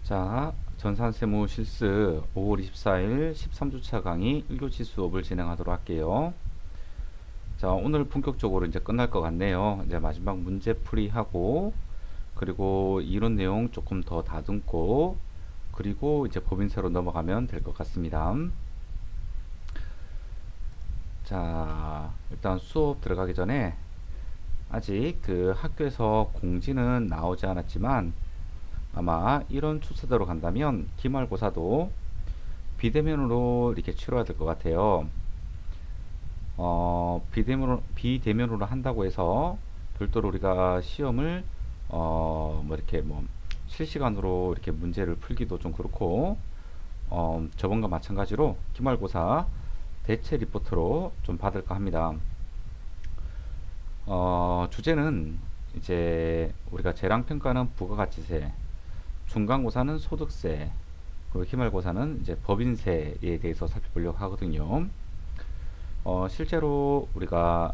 자, 전산세무 실습 5월 24일 13주차 강의 1교시 수업을 진행하도록 할게요. 자, 오늘 본격적으로 이제 끝날 것 같네요. 이제 마지막 문제 풀이하고, 그리고 이론 내용 조금 더 다듬고, 그리고 이제 법인세로 넘어가면 될 것 같습니다. 자, 일단 수업 들어가기 전에 아직 그 학교에서 공지는 나오지 않았지만 아마 이런 추세대로 간다면 기말고사도 비대면으로 이렇게 치러야 될 것 같아요. 비대면으로 한다고 해서 별도로 우리가 시험을 뭐 이렇게 뭐 실시간으로 이렇게 문제를 풀기도 좀 그렇고, 저번과 마찬가지로 기말고사 대체 리포트로 좀 받을까 합니다. 주제는 이제 우리가 재량평가는 부가가치세, 중간고사는 소득세, 그리고 기말고사는 이제 법인세에 대해서 살펴보려고 하거든요. 실제로 우리가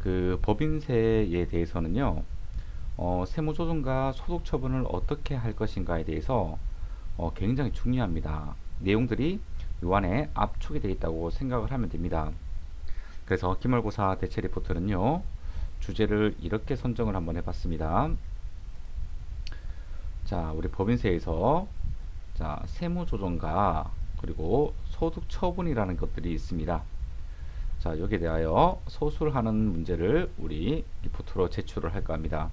그 법인세에 대해서는요, 세무조정과 소득처분을 어떻게 할 것인가에 대해서 굉장히 중요합니다. 내용들이 요 안에 압축이 되어 있다고 생각을 하면 됩니다. 그래서 기말고사 대체 리포트는요, 주제를 이렇게 선정을 한번 해봤습니다. 자, 우리 법인세에서 자, 세무조정과 그리고 소득처분이라는 것들이 있습니다. 자, 여기에 대하여 소술하는 문제를 우리 리포트로 제출을 할까 합니다.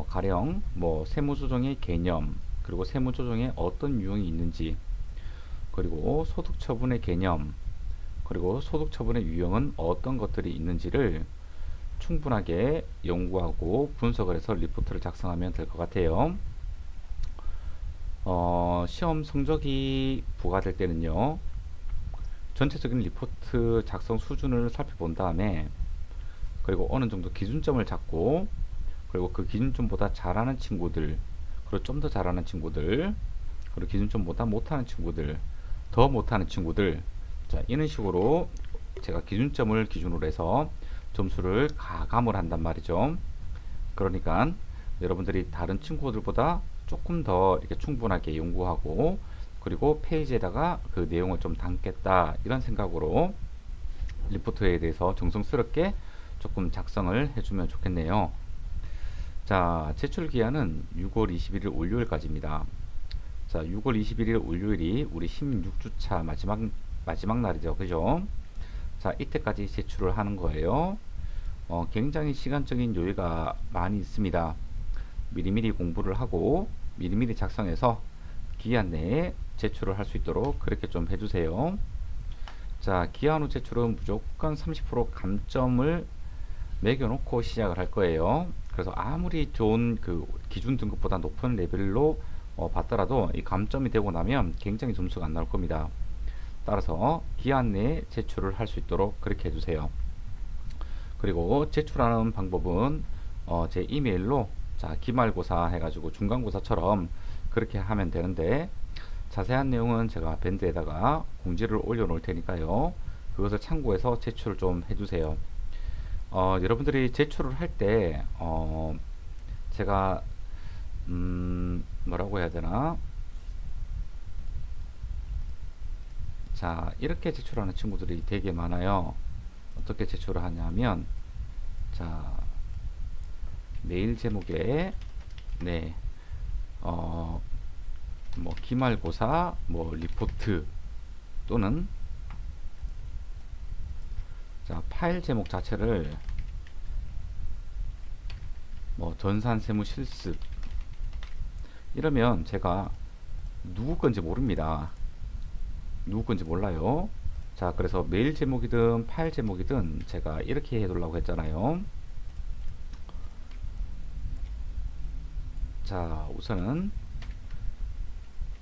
가령 뭐 세무조정의 개념, 그리고 세무조정에 어떤 유형이 있는지, 그리고 소득처분의 개념, 그리고 소득처분의 유형은 어떤 것들이 있는지를 충분하게 연구하고 분석을 해서 리포트를 작성하면 될 것 같아요. 시험 성적이 부과될 때는요, 전체적인 리포트 작성 수준을 살펴본 다음에, 그리고 어느 정도 기준점을 잡고, 그리고 그 기준점보다 잘하는 친구들, 그리고 좀 더 잘하는 친구들, 그리고 기준점보다 못하는 친구들, 더 못하는 친구들, 자, 이런 식으로 제가 기준점을 기준으로 해서 점수를 가감을 한단 말이죠. 그러니까 여러분들이 다른 친구들보다 조금 더 이렇게 충분하게 연구하고, 그리고 페이지에다가 그 내용을 좀 담겠다, 이런 생각으로 리포트에 대해서 정성스럽게 조금 작성을 해주면 좋겠네요. 자, 제출 기한은 6월 21일 월요일까지입니다. 자, 6월 21일 월요일이 우리 16주차 마지막 날이죠. 그죠? 자, 이때까지 제출을 하는 거예요. 굉장히 시간적인 여유가 많이 있습니다. 미리미리 공부를 하고 미리미리 작성해서 기한 내에 제출을 할 수 있도록 그렇게 좀 해주세요. 자, 기한 후 제출은 무조건 30% 감점을 매겨놓고 시작을 할 거예요. 그래서 아무리 좋은 그 기준 등급보다 높은 레벨로 받더라도 이 감점이 되고 나면 굉장히 점수가 안 나올 겁니다. 따라서 기한 내에 제출을 할 수 있도록 그렇게 해주세요. 그리고 제출하는 방법은 제 이메일로, 자, 기말고사 해가지고 중간고사처럼 그렇게 하면 되는데, 자세한 내용은 제가 밴드에다가 공지를 올려 놓을 테니까요, 그것을 참고해서 제출을 좀 해주세요. 여러분들이 제출을 할 때 제가 뭐라고 해야 되나, 자, 이렇게 제출하는 친구들이 되게 많아요. 어떻게 제출을 하냐면, 자, 메일 제목에 네, 뭐 기말고사 뭐 리포트, 또는 자, 파일 제목 자체를 뭐 전산세무 실습 이러면 제가 누구 건지 모릅니다. 누구 건지 몰라요. 자, 그래서 메일 제목이든 파일 제목이든 제가 이렇게 해두려고 했잖아요. 자, 우선은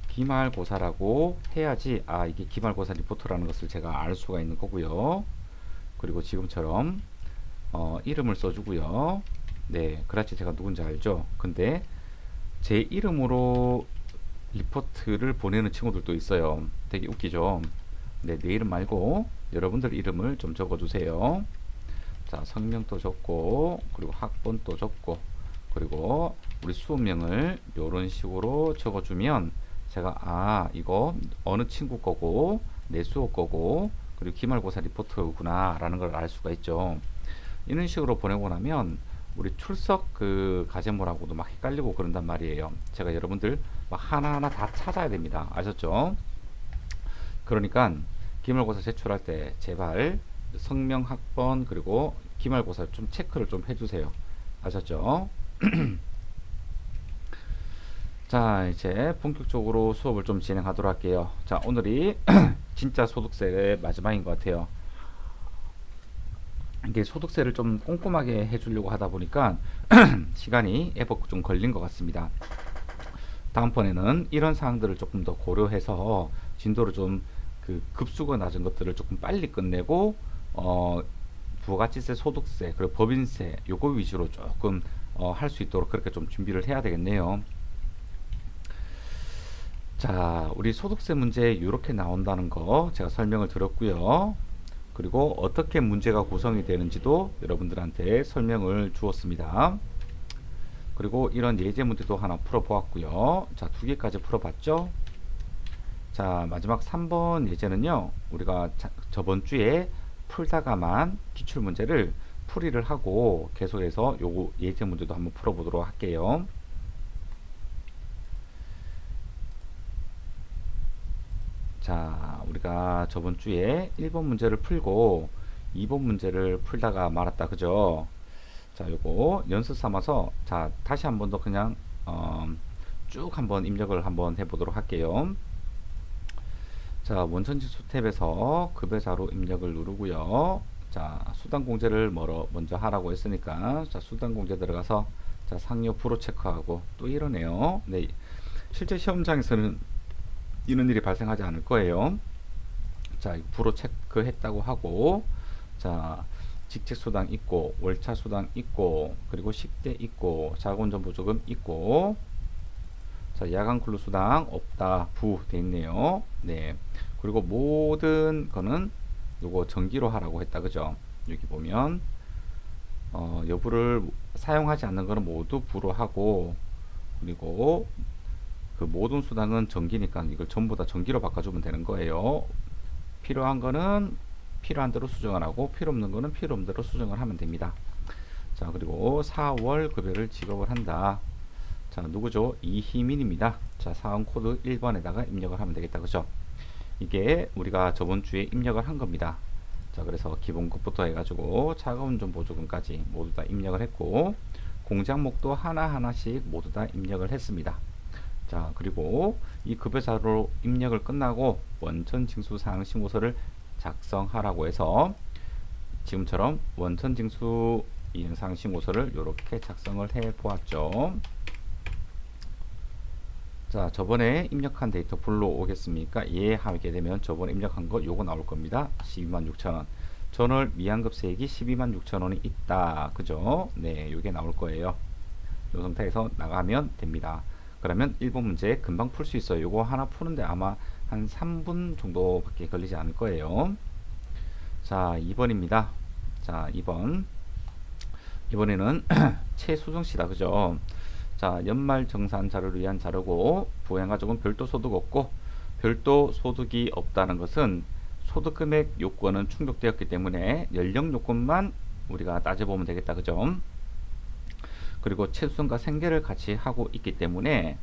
기말고사라고 해야지, 아, 이게 기말고사 리포트라는 것을 제가 알 수가 있는 거고요. 그리고 지금처럼 이름을 써주고요. 네, 그렇지, 제가 누군지 알죠. 근데 제 이름으로 리포트를 보내는 친구들도 있어요. 되게 웃기죠. 네, 내 이름 말고 여러분들 이름을 좀 적어주세요. 자, 성명도 적고, 그리고 학번도 적고, 그리고 우리 수업명을 이런 식으로 적어주면 제가 이거 어느 친구 거고 내 수업 거고 그리고 기말고사 리포트구나 라는 걸 알 수가 있죠. 이런 식으로 보내고 나면 우리 출석 그 과제물하고도 막 헷갈리고 그런단 말이에요. 제가 여러분들 막 하나하나 다 찾아야 됩니다. 아셨죠? 그러니까 기말고사 제출할 때 제발 성명, 학번 그리고 기말고사 좀 체크를 좀 해주세요. 아셨죠? 자, 이제 본격적으로 수업을 좀 진행하도록 할게요. 자, 오늘이 진짜 소득세의 마지막인 것 같아요. 이게 소득세를 좀 꼼꼼하게 해주려고 하다 보니까 시간이 애복 좀 걸린 것 같습니다. 다음번에는 이런 사항들을 조금 더 고려해서 진도를 좀 그 급수가 낮은 것들을 조금 빨리 끝내고 부가가치세, 소득세, 그리고 법인세 요거 위주로 조금 할 수 있도록 그렇게 좀 준비를 해야 되겠네요. 자, 우리 소득세 문제 이렇게 나온다는 거 제가 설명을 드렸고요. 그리고 어떻게 문제가 구성이 되는지도 여러분들한테 설명을 주었습니다. 그리고 이런 예제 문제도 하나 풀어보았고요. 자, 2개까지 풀어봤죠. 자, 마지막 3번 예제는요, 우리가 저번 주에 풀다가만 기출문제를 풀이를 하고 계속해서 요거 예제 문제도 한번 풀어보도록 할게요. 자, 우리가 저번 주에 1번 문제를 풀고 2번 문제를 풀다가 말았다, 그죠? 자, 요거 연습 삼아서 자, 다시 한 번 더 그냥 쭉 한번 입력을 한번 해보도록 할게요. 자, 원천지수 탭에서 급여자로 입력을 누르고요. 자, 수당공제를 먼저 하라고 했으니까 자, 수당공제 들어가서 자, 상여 불호 체크하고 또 이러네요. 네, 실제 시험장에서는 이런 일이 발생하지 않을 거예요. 자, 불호 체크했다고 하고 자, 직책수당 있고 월차수당 있고 그리고 식대 있고 자본전보조금 있고 자, 야간 근로수당 없다 부 돼 있네요. 네, 그리고 모든 거는 요거 정기로 하라고 했다, 그죠? 여기 보면 여부를 사용하지 않는 거는 모두 부로 하고 그리고 그 모든 수당은 정기니까 이걸 전부 다 정기로 바꿔주면 되는 거예요. 필요한 거는 필요한 대로 수정을 하고 필요 없는 거는 필요 없는 대로 수정을 하면 됩니다. 자, 그리고 4월 급여를 지급을 한다. 자, 누구죠? 이희민입니다. 자, 사원 코드 1번에다가 입력을 하면 되겠다, 그죠? 이게 우리가 저번 주에 입력을 한 겁니다. 자, 그래서 기본급부터 해가지고 자가운전보조금까지 모두 다 입력을 했고 공제항목도 하나하나씩 모두 다 입력을 했습니다. 자, 그리고 이 급여자료 입력을 끝나고 원천징수사항 신고서를 작성하라고 해서 지금처럼 원천징수 이행사항 신고서를 이렇게 작성을 해 보았죠. 자, 저번에 입력한 데이터 불러오겠습니까? 예 하게 되면 저번에 입력한 거 요거 나올 겁니다. 126,000원. 전월 미환급세액이 126,000원이 있다, 그죠? 네, 요게 나올 거예요. 요 상태에서 나가면 됩니다. 그러면 1번 문제 금방 풀 수 있어요. 요거 하나 푸는데 아마 한 3분 정도밖에 걸리지 않을 거예요. 자, 2번입니다. 자, 2번. 이번에는 최수정씨다, 그죠? 자, 연말 정산 자료를 위한 자료고 부양가족은 별도 소득 없고 별도 소득이 없다는 것은 소득금액 요건은 충족되었기 때문에 연령 요건만 우리가 따져보면 되겠다, 그죠? 그리고 최수정과 생계를 같이 하고 있기 때문에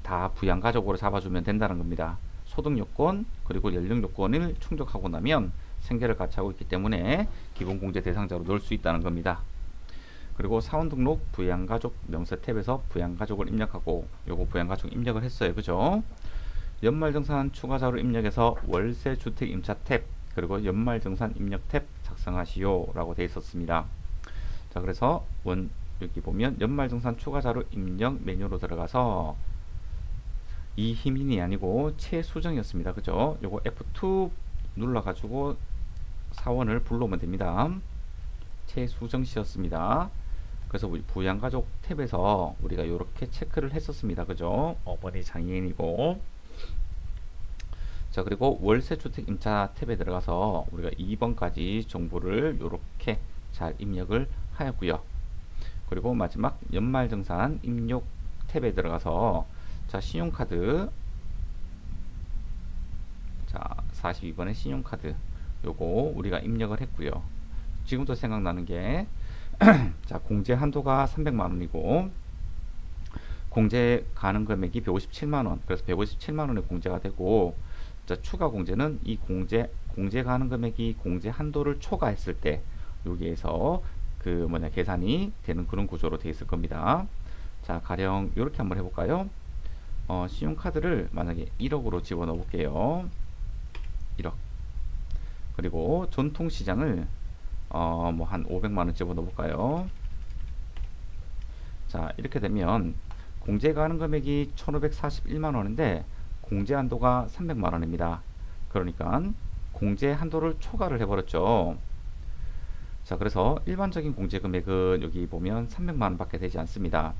다 부양가족으로 잡아주면 된다는 겁니다. 소득 요건 그리고 연령 요건을 충족하고 나면 생계를 같이 하고 있기 때문에 기본공제 대상자로 넣을 수 있다는 겁니다. 그리고 사원등록 부양가족 명세 탭에서 부양가족을 입력하고 요거 부양가족 입력을 했어요, 그죠? 연말정산 추가자료 입력해서 월세주택 임차 탭 그리고 연말정산 입력 탭 작성하시오 라고 되어 있었습니다. 자, 그래서 여기 보면 연말정산 추가자료 입력 메뉴로 들어가서 이희민이 아니고 최수정이었습니다, 그죠? 요거 F2 눌러가지고 사원을 불러오면 됩니다. 최수정 씨였습니다. 그래서 우리 부양가족 탭에서 우리가 이렇게 체크를 했었습니다, 그죠? 어머니 장애인이고 자, 그리고 월세주택 임차 탭에 들어가서 우리가 2번까지 정보를 이렇게 잘 입력을 하였고요. 그리고 마지막 연말정산 입력 탭에 들어가서 자 신용카드, 자 42번의 신용카드 요거 우리가 입력을 했고요. 지금도 생각나는 게 자 공제 한도가 300만원이고 공제 가능 금액이 157만원, 그래서 157만원의 공제가 되고, 자 추가 공제는 이 공제 가능 금액이 공제 한도를 초과했을 때 여기에서 그 뭐냐 계산이 되는 그런 구조로 되어 있을 겁니다. 자 가령 이렇게 한번 해볼까요? 신용카드를 만약에 1억으로 집어넣어 볼게요. 1억. 그리고 전통시장을 뭐 한 500만원 집어넣어 볼까요? 자 이렇게 되면 공제 가능 금액이 1541만원인데 공제 한도가 300만원입니다. 그러니까 공제 한도를 초과를 해버렸죠. 자 그래서 일반적인 공제 금액은 여기 보면 300만원 밖에 되지 않습니다.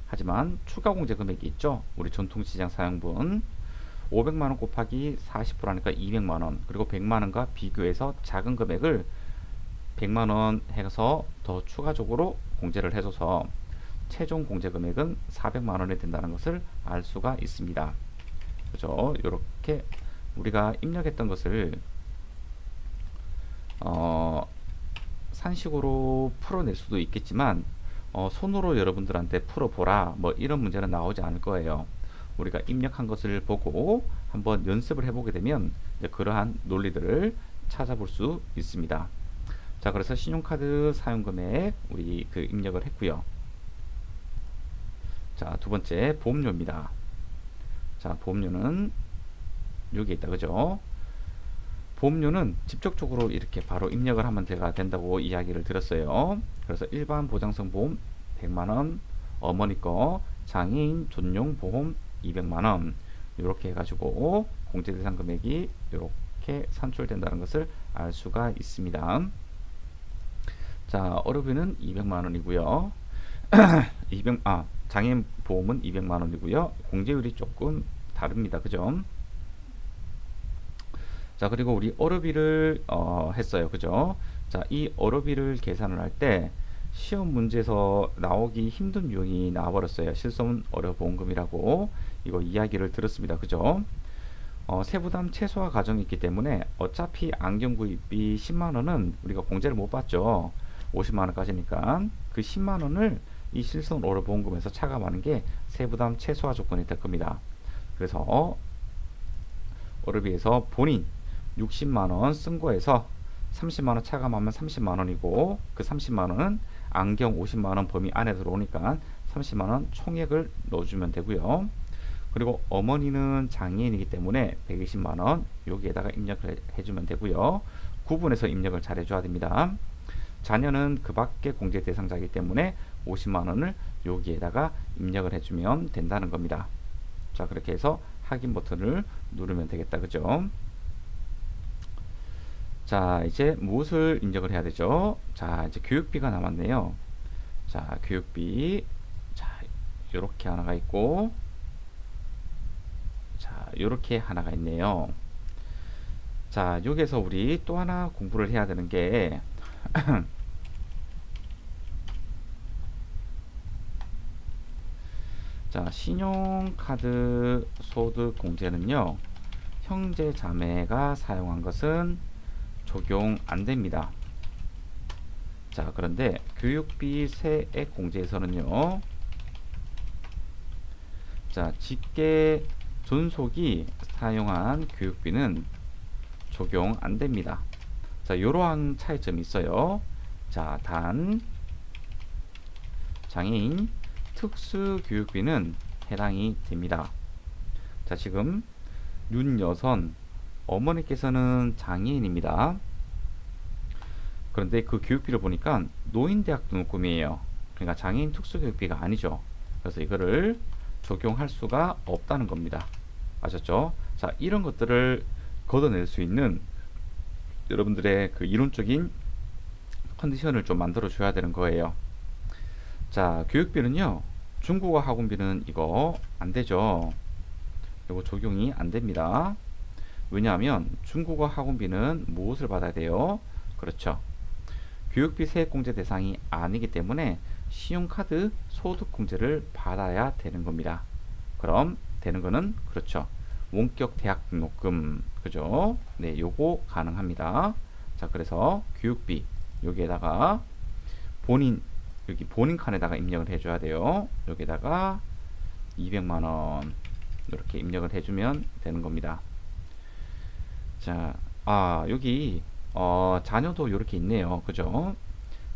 하지만 추가 공제 금액이 있죠. 우리 전통시장 사용분 500만원 곱하기 40%하니까 200만원, 그리고 100만원과 비교해서 작은 금액을 100만원 해서 더 추가적으로 공제를 해줘서 최종 공제 금액은 400만원이 된다는 것을 알 수가 있습니다. 그죠? 이렇게 우리가 입력했던 것을 산식으로 풀어낼 수도 있겠지만 손으로 여러분들한테 풀어보라 뭐 이런 문제는 나오지 않을 거예요. 우리가 입력한 것을 보고 한번 연습을 해보게 되면 이제 그러한 논리들을 찾아볼 수 있습니다. 자 그래서 신용카드 사용금액 우리 그 입력을 했고요. 자 두번째 보험료입니다. 자 보험료는 여기 있다, 그죠? 보험료는 직접적으로 이렇게 바로 입력을 하면 된다고 이야기를 들었어요. 그래서 일반 보장성 보험 100만원, 어머니 거 장애인 전용 보험 200만원 이렇게 해가지고 공제 대상 금액이 이렇게 산출된다는 것을 알 수가 있습니다. 자 어르비는 200만원이고요. 장애인 보험은 200만원이고요. 공제율이 조금 다릅니다, 그죠? 자 그리고 우리 어르비를 했어요, 그죠? 자 이 어르비를 계산을 할 때 시험 문제에서 나오기 힘든 유형이 나와버렸어요. 실손 어려보험금이라고 이거 이야기를 들었습니다, 그죠? 세부담 최소화 과정이 있기 때문에 어차피 안경 구입비 10만원은 우리가 공제를 못 받죠. 50만원까지니까 그 10만원을 이 실손 어려보험금에서 차감하는 게 세부담 최소화 조건이 될 겁니다. 그래서 어르비에서 본인 60만원 쓴 거에서 30만원 차감하면 30만원이고 그 30만원은 안경 50만원 범위 안에 들어오니까 30만원 총액을 넣어주면 되고요. 그리고 어머니는 장애인이기 때문에 120만원 여기에다가 입력을 해주면 되고요. 구분해서 입력을 잘 해줘야 됩니다. 자녀는 그 밖에 공제 대상자이기 때문에 50만원을 여기에다가 입력을 해주면 된다는 겁니다. 자 그렇게 해서 확인 버튼을 누르면 되겠다, 그죠? 자 이제 무엇을 입력을 해야 되죠? 자 이제 교육비가 남았네요. 자 교육비, 자 요렇게 하나가 있고 자 요렇게 하나가 있네요. 자 여기에서 우리 또 하나 공부를 해야 되는 게 자 신용카드 소득 공제는요 형제 자매가 사용한 것은 적용 안됩니다. 자 그런데 교육비 세액 공제에서는요 자 직계 존속이 사용한 교육비는 적용 안됩니다. 자 이러한 차이점이 있어요. 자 단 장애인 특수교육비는 해당이 됩니다. 자 지금 윤여선 어머니께서는 장애인입니다. 그런데 그 교육비를 보니까 노인대학 등록금이에요. 그러니까 장애인 특수교육비가 아니죠. 그래서 이거를 적용할 수가 없다는 겁니다. 아셨죠? 자 이런 것들을 걷어낼 수 있는 여러분들의 그 이론적인 컨디션을 좀 만들어 줘야 되는 거예요. 자 교육비는요 중국어 학원비는 이거 안되죠. 이거 적용이 안됩니다. 왜냐하면 중국어 학원비는 무엇을 받아야 돼요? 그렇죠, 교육비 세액공제 대상이 아니기 때문에 신용카드 소득공제를 받아야 되는 겁니다. 그럼 되는 거는 그렇죠. 원격 대학 등록금, 그죠? 네, 요거 가능합니다. 자, 그래서 교육비 여기에다가 본인 여기 본인 칸에다가 입력을 해줘야 돼요. 여기다가 200만 원 이렇게 입력을 해주면 되는 겁니다. 자, 여기 자녀도 이렇게 있네요. 그죠?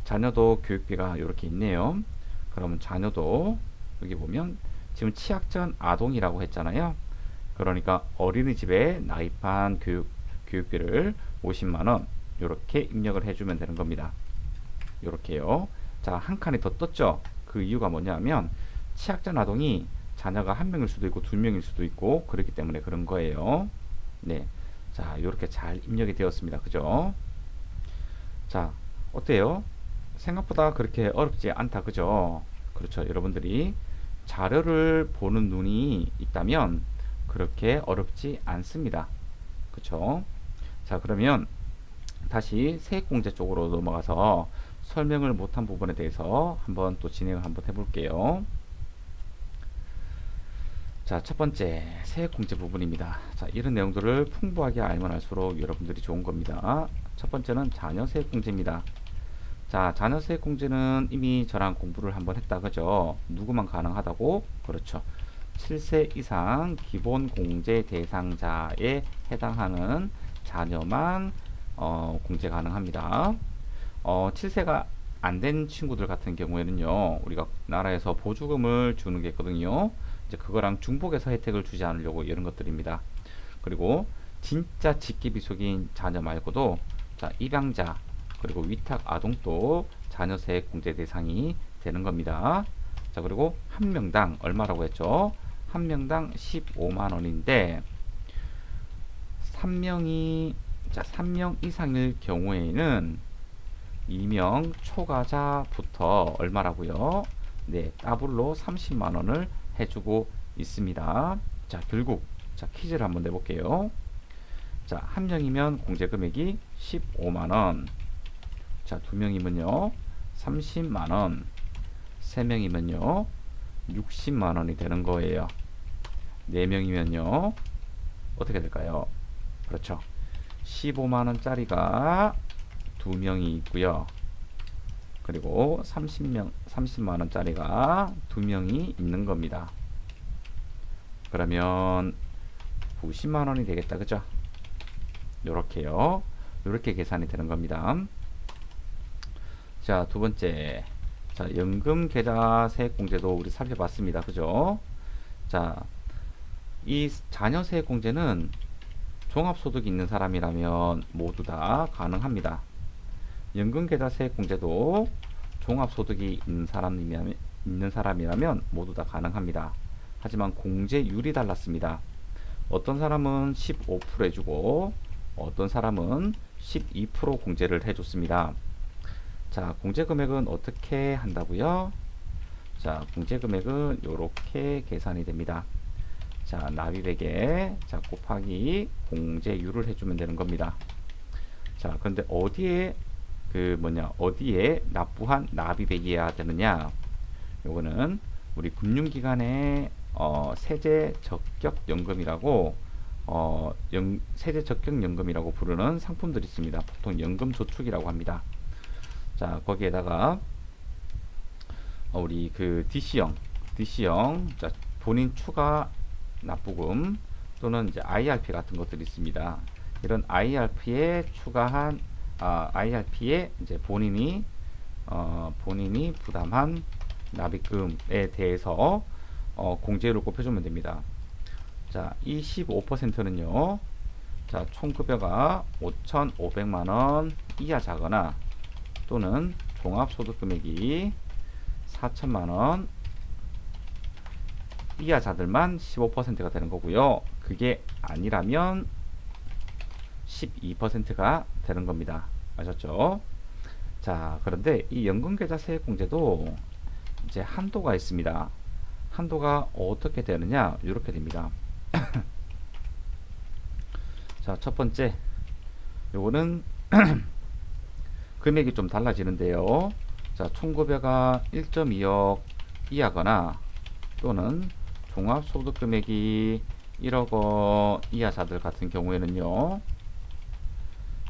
자녀도 교육비가 이렇게 있네요. 그러면 자녀도 여기 보면 지금 취약전 아동이라고 했잖아요. 그러니까 어린이집에 나입한 교육비를 50만 원 이렇게 입력을 해주면 되는 겁니다. 이렇게요. 자, 한 칸이 더 떴죠. 그 이유가 뭐냐면 취약전 아동이 자녀가 한 명일 수도 있고 두 명일 수도 있고 그렇기 때문에 그런 거예요. 네, 자, 이렇게 잘 입력이 되었습니다. 그죠? 자, 어때요? 생각보다 그렇게 어렵지 않다. 그죠? 그렇죠. 여러분들이 자료를 보는 눈이 있다면 그렇게 어렵지 않습니다. 그쵸? 자, 그러면 다시 세액공제 쪽으로 넘어가서 설명을 못한 부분에 대해서 한번 또 진행을 한번 해볼게요. 자, 첫 번째 세액공제 부분입니다. 자, 이런 내용들을 풍부하게 알면 알수록 여러분들이 좋은 겁니다. 첫 번째는 자녀 세액공제입니다. 자, 자녀 세액공제는 이미 저랑 공부를 한번 했다. 그죠? 누구만 가능하다고? 그렇죠. 7세 이상 기본공제 대상자에 해당하는 자녀만 공제 가능합니다. 7세가 안 된 친구들 같은 경우에는요, 우리가 나라에서 보조금을 주는 게 있거든요. 이제 그거랑 중복해서 혜택을 주지 않으려고 이런 것들입니다. 그리고 진짜 직계비속인 자녀 말고도 자, 입양자 그리고 위탁 아동도 자녀 세액 공제 대상이 되는 겁니다. 자, 그리고 한 명당 얼마라고 했죠? 한 명당 15만 원인데 3명이 3명 이상일 경우에는 2명 초과자부터 얼마라고요? 네, 더블로 30만 원을 해주고 있습니다. 자, 결국 자, 퀴즈를 한번 내볼게요. 자, 한 명이면 공제 금액이 15만 원. 자, 두 명이면요 30만 원. 세 명이면요 60만 원이 되는 거예요. 네 명이면요 어떻게 될까요? 그렇죠. 15만 원짜리가 두 명이 있고요. 그리고 30만 원짜리가 두 명이 있는 겁니다. 그러면 90만 원이 되겠다. 그죠? 요렇게요. 요렇게 계산이 되는 겁니다. 자, 두 번째. 자, 연금 계좌 세액 공제도 우리 살펴봤습니다. 그죠? 자, 이 자녀 세액 공제는 종합소득이 있는 사람이라면 모두 다 가능합니다. 연금계좌 세액공제도 종합소득이 있는 사람이라면 모두 다 가능합니다. 하지만 공제율이 달랐습니다. 어떤 사람은 15% 해주고 어떤 사람은 12% 공제를 해줬습니다. 자, 공제금액은 어떻게 한다고요? 자, 공제금액은 이렇게 계산이 됩니다. 자, 납입액에 자, 곱하기 공제율을 해주면 되는 겁니다. 자, 그런데 어디에 어디에 납부한 납입액이어야 되느냐? 요거는 우리 금융기관의 세제 적격연금이라고 세제 적격연금이라고 부르는 상품들이 있습니다. 보통 연금저축이라고 합니다. 자, 거기에다가 우리 그 DC형 자, 본인 추가 납부금 또는 이제 IRP 같은 것들이 있습니다. 이런 IRP에 추가한 IRP에 이제 본인이 부담한 납입금에 대해서 공제율을 곱해주면 됩니다. 자, 이 15%는요. 자, 총 급여가 5,500만 원 이하자거나 또는 종합소득금액이 4천만 원 이하자들만 15%가 되는 거고요. 그게 아니라면 12%가 되는 겁니다. 아셨죠? 자, 그런데 이 연금계좌 세액공제도 이제 한도가 있습니다. 한도가 어떻게 되느냐? 이렇게 됩니다. 자, 첫 번째, 요거는 금액이 좀 달라지는데요. 자, 총급여가 1.2억 이하거나 또는 종합소득금액이 1억 원 이하자들 같은 경우에는요.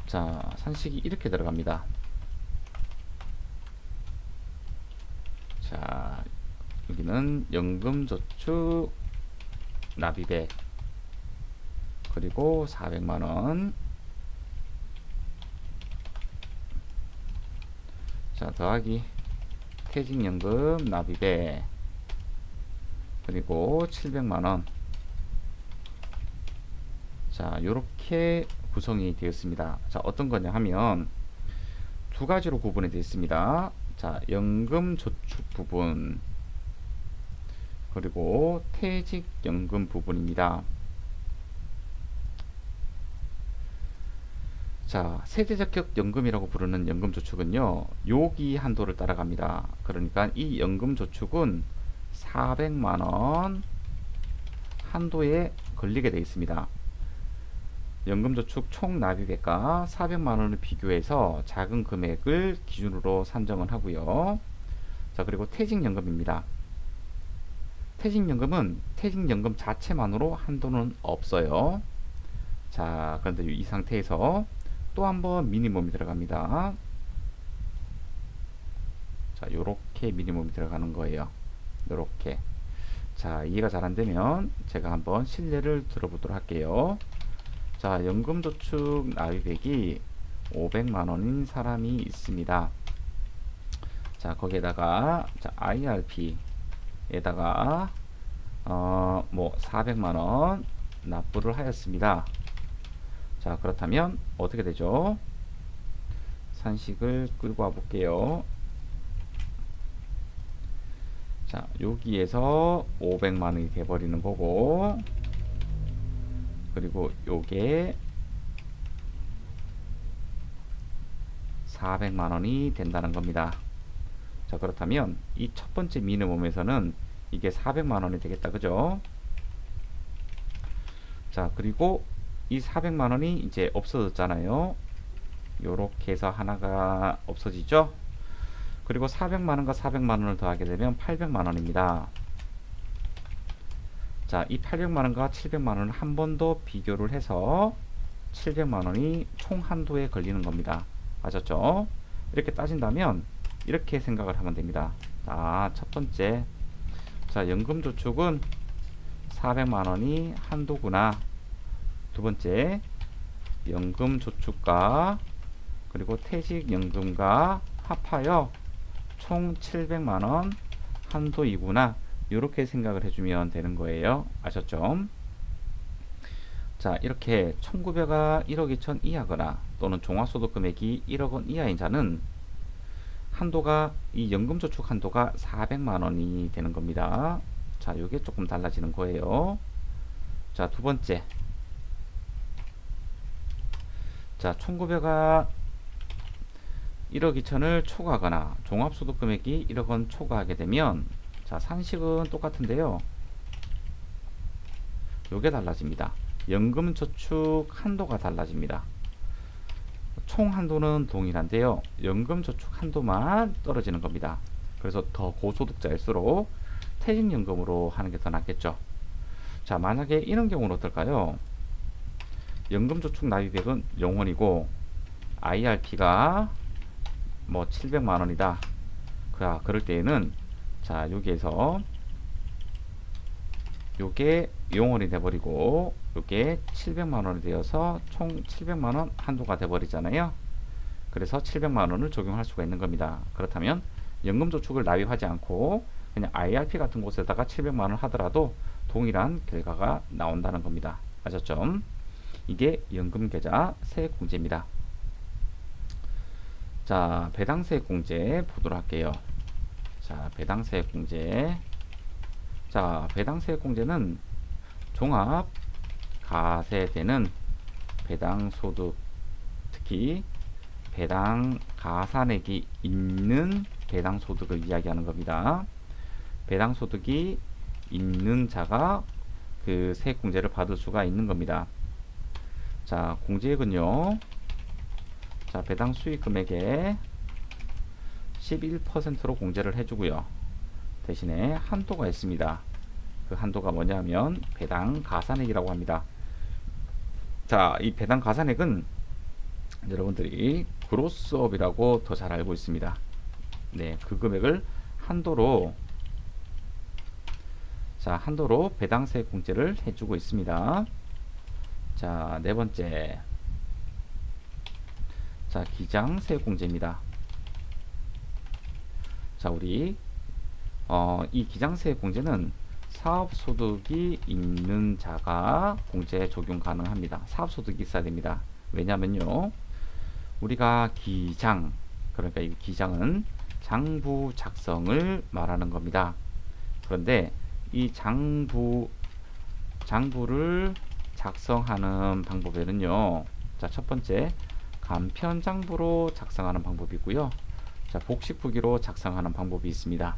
자, 산식이 이렇게 들어갑니다. 자, 여기는 연금저축 납입액 그리고 400만원. 자, 더하기 퇴직연금 납입액 그리고 700만원. 자, 요렇게 구성이 되었습니다. 자, 어떤 거냐 하면 두 가지로 구분이 되어 있습니다. 자, 연금저축 부분 그리고 퇴직연금 부분입니다. 자, 세대적격연금이라고 부르는 연금저축은요, 요기 한도를 따라갑니다. 그러니까 이 연금저축은 400만원 한도에 걸리게 되어 있습니다. 연금저축 총 납입액과 400만원을 비교해서 작은 금액을 기준으로 산정을 하고요. 자, 그리고 퇴직연금입니다. 퇴직연금은 퇴직연금 자체만으로 한도는 없어요. 자, 그런데 이 상태에서 또 한번 미니멈이 들어갑니다. 자, 요렇게 미니멈이 들어가는 거예요. 요렇게. 자, 이해가 잘 안되면 제가 한번 실례를 들어보도록 할게요. 자, 연금저축 납입액이 500만원인 사람이 있습니다. 자, 거기에다가 자, IRP에다가 뭐 400만원 납부를 하였습니다. 자, 그렇다면 어떻게 되죠? 산식을 끌고 와 볼게요. 자, 여기에서 500만원이 돼버리는 거고, 그리고 요게 400만원이 된다는 겁니다. 자, 그렇다면 이 첫 번째 미니멈에서는 이게 400만원이 되겠다, 그죠? 자, 그리고 이 400만원이 이제 없어졌잖아요. 요렇게 해서 하나가 없어지죠. 그리고 400만원과 400만원을 더하게 되면 800만원입니다. 자, 이 800만원과 700만원을 한 번 더 비교를 해서 700만원이 총 한도에 걸리는 겁니다. 맞았죠? 이렇게 따진다면 이렇게 생각을 하면 됩니다. 자, 첫 번째, 자, 연금저축은 400만원이 한도구나. 두 번째, 연금저축과 그리고 퇴직연금과 합하여 총 700만원 한도이구나. 이렇게 생각을 해주면 되는 거예요. 아셨죠? 자, 이렇게 총급여가 1억 2천 이하거나 또는 종합소득 금액이 1억 원 이하인 자는 한도가, 이 연금저축 한도가 400만원이 되는 겁니다. 자, 요게 조금 달라지는 거예요. 자, 두 번째, 자, 총급여가 1억 2천을 초과하거나 종합소득 금액이 1억 원 초과하게 되면, 자, 산식은 똑같은데요. 요게 달라집니다. 연금저축 한도가 달라집니다. 총 한도는 동일한데요. 연금저축 한도만 떨어지는 겁니다. 그래서 더 고소득자일수록 퇴직연금으로 하는 게 더 낫겠죠. 자, 만약에 이런 경우는 어떨까요? 연금저축 납입액은 0원이고 IRP가 뭐 700만원이다. 그럴 때에는, 자, 여기에서 요게 0원이 돼버리고 요게 700만원이 되어서 총 700만원 한도가 돼버리잖아요. 그래서 700만원을 적용할 수가 있는 겁니다. 그렇다면 연금저축을 납입하지 않고 그냥 IRP 같은 곳에다가 700만원 하더라도 동일한 결과가 나온다는 겁니다. 아셨죠? 이게 연금계좌 세액공제입니다. 자, 배당세액공제 보도록 할게요. 자, 배당세액공제. 자, 배당세액공제는 종합 가세되는 배당소득, 특히 배당 가산액이 있는 배당소득을 이야기하는 겁니다. 배당소득이 있는 자가 그 세액공제를 받을 수가 있는 겁니다. 자, 공제액은요, 자, 배당 수익 금액의 11%로 공제를 해주고요. 대신에 한도가 있습니다. 그 한도가 뭐냐면 배당 가산액이라고 합니다. 자, 이 배당 가산액은 여러분들이 그로스업이라고 더 잘 알고 있습니다. 네, 그 금액을 한도로 한도로 배당세 공제를 해주고 있습니다. 자, 네 번째. 자, 기장세 공제입니다. 자, 우리 이 기장세 공제는 사업소득이 있는 자가 공제 적용 가능합니다. 사업소득이 있어야 됩니다. 왜냐면요, 우리가 기장, 그러니까 이 기장은 장부 작성을 말하는 겁니다. 그런데 이 장부를 작성하는 방법에는요, 자, 첫 번째 간편장부로 작성하는 방법이고요. 자, 복식부기로 작성하는 방법이 있습니다.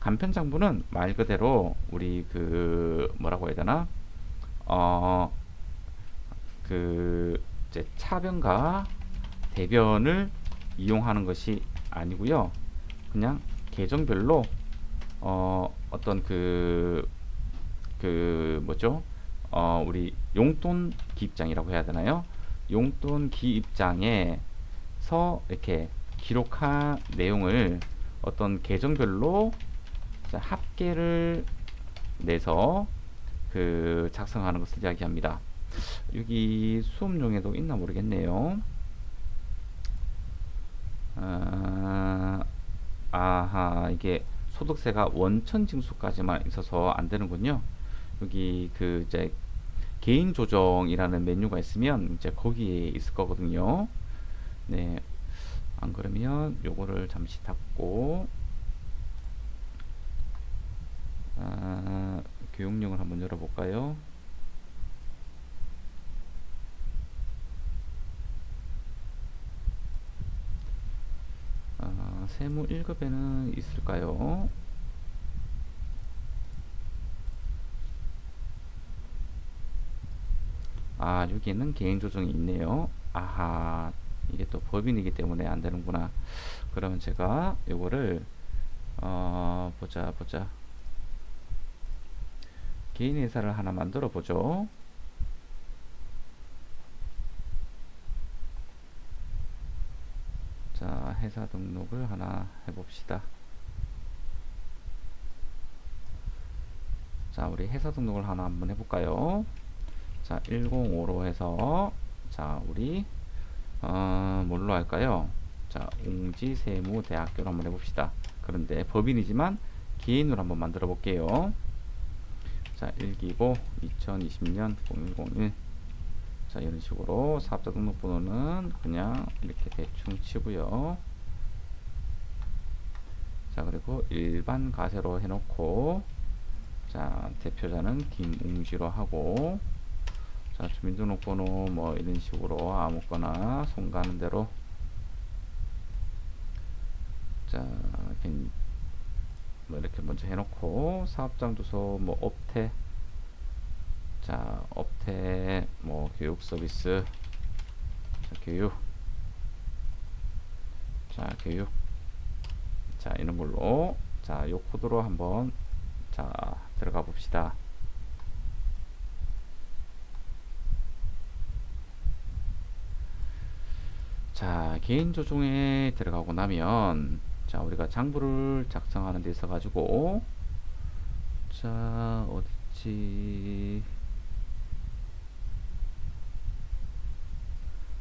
간편장부는 말 그대로 우리 그 뭐라고 해야 되나, 그 이제 차변과 대변을 이용하는 것이 아니고요. 그냥 계정별로 어떤 뭐죠? 우리 용돈 기입장이라고 해야 되나요? 용돈 기입장에서 이렇게 기록한 내용을 어떤 계정별로 합계를 내서 그 작성하는 것을 이야기합니다. 여기 수업용에도 있나 모르겠네요. 아하, 이게 소득세가 원천징수까지만 있어서 안 되는군요. 여기 그 이제 개인 조정이라는 메뉴가 있으면 이제 거기에 있을 거거든요. 네, 안 그러면 요거를 잠시 닫고 교육용을 한번 열어볼까요? 세무 1급에는 있을까요? 아, 여기에는 개인 조정이 있네요. 아하, 이게 또 법인이기 때문에 안 되는구나. 그러면 제가 요거를 보자. 개인 회사를 하나 만들어 보죠. 자, 회사 등록을 하나 해봅시다. 자, 우리 회사 등록을 하나 한번 해볼까요? 자, 105로 해서, 자, 우리 뭘로 할까요? 자, 웅지세무대학교로 한번 해봅시다. 그런데 법인이지만 개인으로 한번 만들어 볼게요. 자, 1기고 2020년 0101. 자, 이런 식으로 사업자 등록번호는 그냥 이렇게 대충 치고요. 자, 그리고 일반 가세로 해놓고, 자, 대표자는 김웅지로 하고, 자, 주민등록번호 뭐 이런 식으로 아무거나 손 가는 대로, 자, 뭐 이렇게 먼저 해놓고, 사업장 주소 뭐 업태, 자, 업태 뭐 교육 서비스, 자, 교육, 자, 교육, 자, 이런 걸로, 자, 요 코드로 한번, 자, 들어가 봅시다. 자, 개인 조정에 들어가고 나면, 자, 우리가 장부를 작성하는 데 있어 가지고, 자, 어딨지?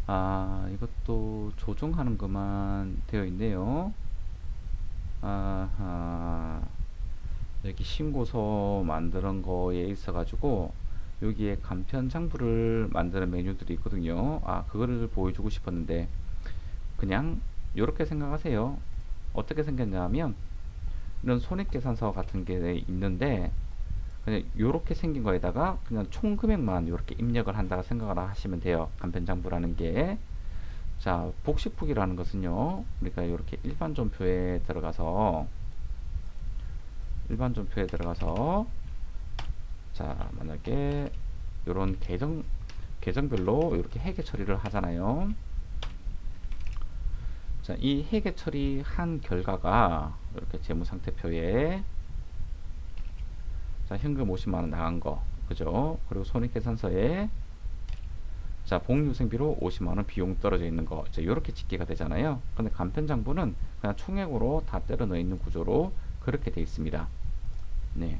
아, 이것도 조정하는 것만 되어 있네요. 아하, 여기 신고서 만드는 거에 있어 가지고 여기에 간편 장부를 만드는 메뉴들이 있거든요. 아, 그거를 보여주고 싶었는데 그냥 이렇게 생각하세요. 어떻게 생겼냐면 이런 손익계산서 같은 게 있는데 그냥 이렇게 생긴 거에다가 그냥 총 금액만 이렇게 입력을 한다고 생각을 하시면 돼요. 간편장부라는 게. 자, 복식부기라는 것은요, 우리가 이렇게 일반전표에 들어가서 자, 만약에 이런 계정별로 이렇게 회계 처리를 하잖아요. 자, 이 회계 처리한 결과가 이렇게 재무상태표에 자, 현금 50만원 나간 거, 그죠? 그리고 손익계산서에 자, 복리후생비로 50만원 비용 떨어져 있는 거, 자, 이렇게 집계가 되잖아요. 근데 간편장부는 그냥 총액으로 다 때려 넣어 있는 구조로 그렇게 되어 있습니다. 네,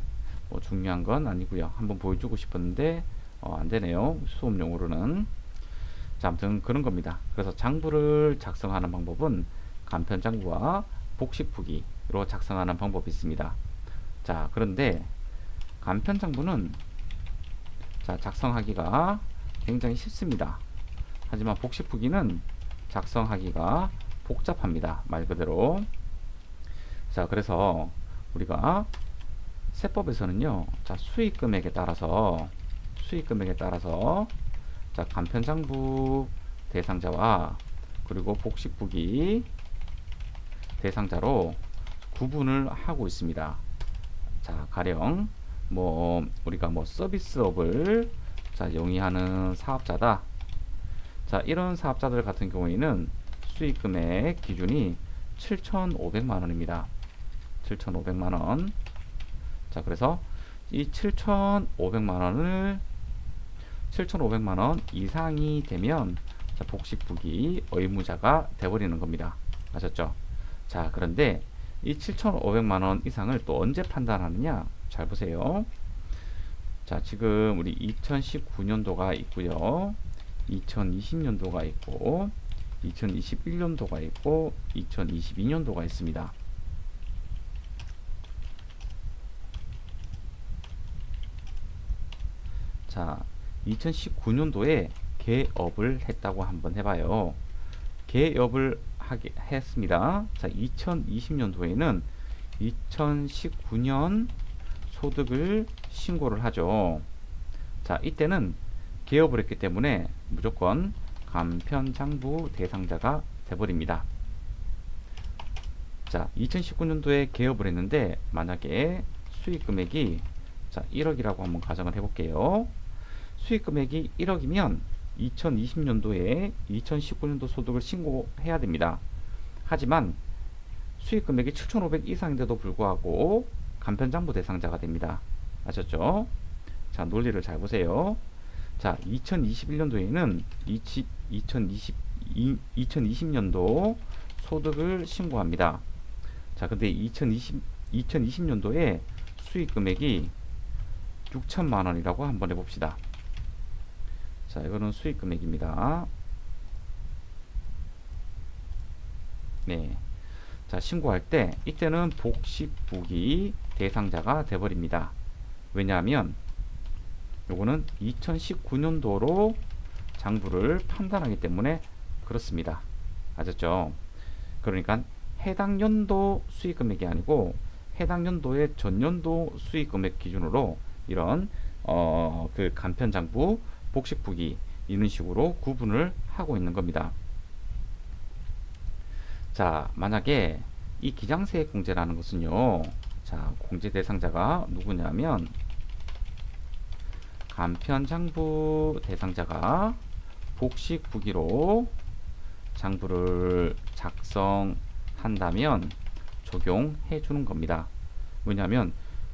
뭐 중요한 건 아니고요. 한번 보여주고 싶었는데 안 되네요. 수업용으로는. 자, 아무튼 그런 겁니다. 그래서 장부를 작성하는 방법은 간편장부와 복식부기로 작성하는 방법이 있습니다. 자, 그런데 간편장부는 자, 작성하기가 굉장히 쉽습니다. 하지만 복식부기는 작성하기가 복잡합니다. 말 그대로. 자, 그래서 우리가 세법에서는요, 자, 수익금액에 따라서 자, 간편장부 대상자와 그리고 복식부기 대상자로 구분을 하고 있습니다. 자, 가령 뭐 우리가 뭐 서비스업을 자, 영위하는 사업자다. 자, 이런 사업자들 같은 경우에는 수익금액 기준이 7,500만 원입니다. 7,500만 원. 자, 그래서 이 7,500만 원 이상이 되면 자, 복식부기 의무자가 돼버리는 겁니다. 아셨죠? 자, 그런데 이 7,500만 원 이상을 또 언제 판단하느냐? 잘 보세요. 자, 지금 우리 2019년도가 있고요. 2020년도가 있고 2021년도가 있고 2022년도가 있습니다. 자, 2019년도에 개업을 했다고 한번 해봐요. 개업을 했습니다. 자, 2020년도에는 2019년 소득을 신고를 하죠. 자, 이때는 개업을 했기 때문에 무조건 간편장부 대상자가 돼버립니다. 자, 2019년도에 개업을 했는데 만약에 수익금액이 자, 1억이라고 한번 가정을 해볼게요. 수익금액이 1억이면 2020년도에 2019년도 소득을 신고해야 됩니다. 하지만 수익금액이 7,500 이상인데도 불구하고 간편장부 대상자가 됩니다. 아셨죠? 자, 논리를 잘 보세요. 자, 2021년도에는 2020년도 소득을 신고합니다. 자, 근데 2020년도에 수익금액이 6천만 원이라고 한번 해봅시다. 자, 이거는 수익금액입니다. 네. 자, 신고할 때 이때는 복식부기 대상자가 돼버립니다. 왜냐하면 요거는 2019년도로 장부를 판단하기 때문에 그렇습니다. 아셨죠? 그러니까 해당 연도 수익금액이 아니고 해당 연도의 전년도 수익금액 기준으로 이런 그 간편장부 복식부기 이런 식으로 구분을 하고 있는 겁니다. 자, 만약에 이 기장세액 공제라는 것은요, 자, 공제 대상자가 누구냐면 간편장부 대상자가 복식부기로 장부를 작성한다면 적용해 주는 겁니다. 왜냐하면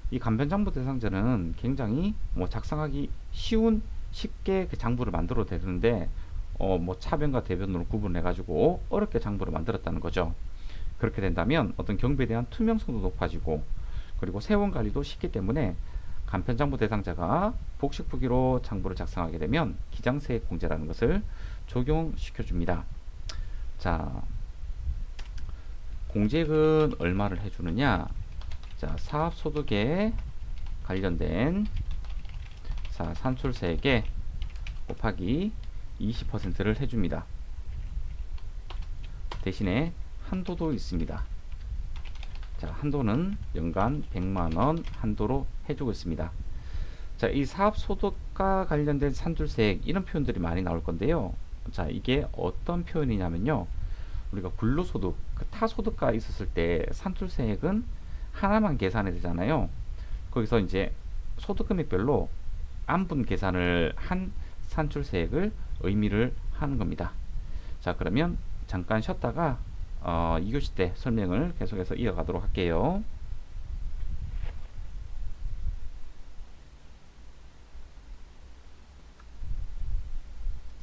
이 간편장부 대상자는 굉장히 뭐 작성하기 쉽게 그 장부를 만들어도 되는데 뭐 차변과 대변으로 구분해 가지고 어렵게 장부를 만들었다는 거죠. 그렇게 된다면 어떤 경비에 대한 투명성도 높아지고 그리고 세원 관리도 쉽기 때문에 간편장부 대상자가 복식부기로 장부를 작성하게 되면 기장세액 공제라는 것을 적용시켜 줍니다. 자, 공제액은 얼마를 해주느냐? 자, 사업소득에 관련된 자, 산출세액에 곱하기 20%를 해줍니다. 대신에 한도도 있습니다. 자, 한도는 연간 100만원 한도로 해주고 있습니다. 자, 이 사업소득과 관련된 산출세액 이런 표현들이 많이 나올 건데요. 자, 이게 어떤 표현이냐면요, 우리가 근로소득, 그 타소득가 있었을 때 산출세액은 하나만 계산이 되잖아요. 거기서 이제 소득금액별로 안분 계산을 한 산출세액을 의미를 하는 겁니다. 자, 그러면 잠깐 쉬었다가 2교시 때 설명을 계속해서 이어가도록 할게요.